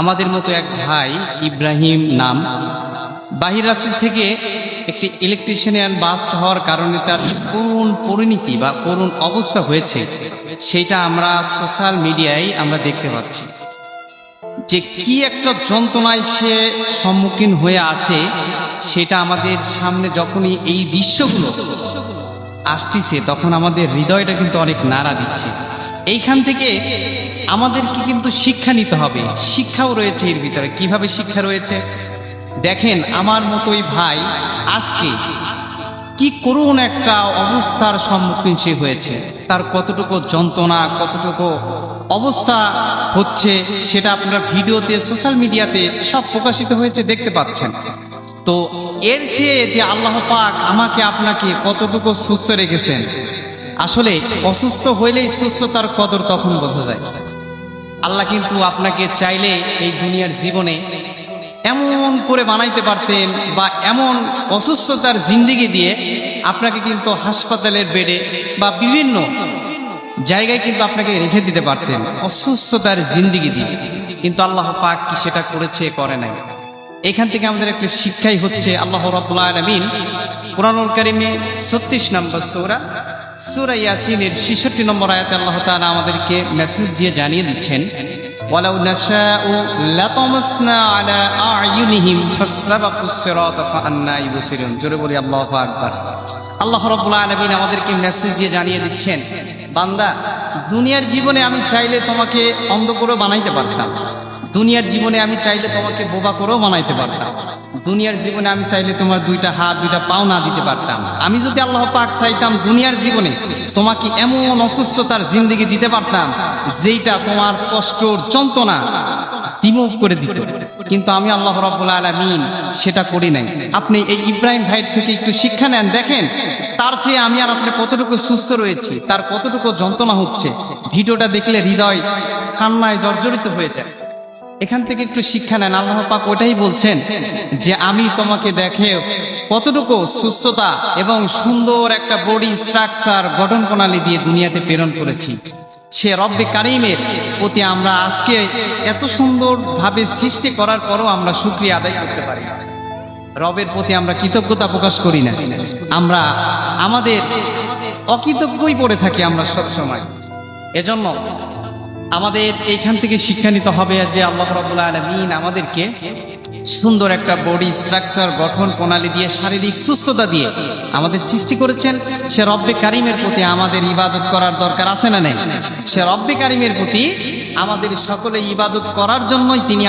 আমাদের মতো এক ভাই ইব্রাহিম নাম, বাহির রাষ্ট্র থেকে একটি ইলেকট্রিশিয়ান বাস্ট হওয়ার কারণে তার করুণ পরিণতি বা করুণ অবস্থা হয়েছে, সেটা আমরা সোশ্যাল মিডিয়ায় আমরা দেখতে পাচ্ছি। যে কি একটা যন্ত্রণায় সে সম্মুখীন হয়ে আছে, সেটা আমাদের সামনে যখনই এই দৃশ্যগুলো আসতেছে তখন আমাদের হৃদয়টা কিন্তু অনেক নাড়া দিচ্ছে। এইখান থেকে আমাদেরকে কিন্তু শিক্ষা নিতে হবে। শিক্ষাও রয়েছে এর ভিতরে। কিভাবে শিক্ষা রয়েছে দেখেন, আমার মতোই ভাই আজকে কি করুণ একটা অবস্থার সম্মুখীন সে হয়েছে, তার কতটুকু যন্ত্রণা, কতটুকু অবস্থা হচ্ছে সেটা আপনারা ভিডিওতে সোশ্যাল মিডিয়াতে সব প্রকাশিত হয়েছে, দেখতে পাচ্ছেন। তো এর চেয়ে যে আল্লাহ পাক আমাকে আপনাকে কতটুকু সুস্থ রেখেছেন, আসলে অসুস্থ হইলেই সুস্থতার কদর তখন বোঝা যায়। আল্লাহ কিন্তু আপনাকে চাইলে এই দুনিয়ার জীবনে এমন করে বানাইতে পারতেন বা এমন অসুস্থতার জিন্দেগি দিয়ে আপনাকে কিন্তু হাসপাতালের বেডে বা বিভিন্ন জায়গায় কিন্তু আপনাকে রেখে দিতে পারতেন অসুস্থতার জিন্দেগি দিয়ে, কিন্তু আল্লাহ পাক কি সেটা করেছে? করে নাই। এখান থেকে আমাদের একটা শিক্ষাই হচ্ছে, আল্লাহ রাব্বুল আলামিন কুরআনুল কারীমে 36 নম্বর সূরা ইয়াসিনের 66 নম্বর আয়াতে আল্লাহ তাআলা আমাদেরকে মেসেজ দিয়ে জানিয়ে দিচ্ছেন, ওয়ালাউ নাশাউ লাতামাসনা আলা আ'য়ুনিহিম ফাসতাবাকুস সিরাতা ফাআন্না ইউবসিরুন। জোরে বলি আল্লাহু আকবার। আল্লাহ রাব্বুল আলামিন আমাদেরকে মেসেজ দিয়ে জানিয়ে দিচ্ছেন, বান্দা, দুনিয়ার জীবনে আমি চাইলে তোমাকে অন্ধ করে বানাইতে পারতাম, দুনিয়ার জীবনে আমি চাইলে তোমাকে বোবা করেও বানাইতে পারতাম, দুনিয়ার জীবনে আমি চাইলে তোমার দুইটা হাত দুইটা পাও না দিতে পারতাম। আমি যদি আল্লাহ পাক চাইতাম দুনিয়ার জীবনে তোমাকে এমন অসুস্থতার জিন্দেগি দিতে পারতাম যেটা তোমার কষ্টর যন্ত্রণা দিমুখ করে দিত, কিন্তু আমি আল্লাহ রাব্বুল আলামিন সেটা করি নাই। আপনি এই ইব্রাহিম ভাইয়ের থেকে একটু শিক্ষা নেন, দেখেন তার চেয়ে আমি আর আপনি কতটুকু সুস্থ রয়েছি, তার কতটুকু যন্ত্রণা হচ্ছে। ভিডিওটা দেখলে হৃদয় কান্নায় জর্জরিত হয়ে যায়। এখান থেকে একটু শিক্ষা নেন। আল্লাহ পাক ওটাই বলছেন যে আমি তোমাকে দেখে কতটুকু সুস্থতা এবং সুন্দর একটা বডি স্ট্রাকচার গঠন প্রণালী দিয়ে দুনিয়াতে প্রেরণ করেছি। সে রব্বে কারিমের প্রতি আমরা আজকে এত সুন্দর ভাবে সৃষ্টি করার পরও আমরা শুকরিয়া আদায় করতে পারি না, রবের প্রতি আমরা কৃতজ্ঞতা প্রকাশ করি না, আমরা আমাদের অকৃতজ্ঞই পড়ে থাকি আমরা সব সময়। এজন্য আমাদের এইখান থেকে শিক্ষা নিতে হবে যে আল্লাহ রাব্বুল আলামিন আমাদেরকে সুন্দর একটা বডি স্ট্রাকচার গঠন প্রণালী দিয়ে শারীরিক সুস্থতা দিয়ে আমাদের সৃষ্টি করেছেন। সে রব্বে কারিমের প্রতি আমাদের ইবাদত করার দরকার আছে না নেই? সে রব্বে কারিমের প্রতি আমাদের সকলে ইবাদত করার জন্যই তিনি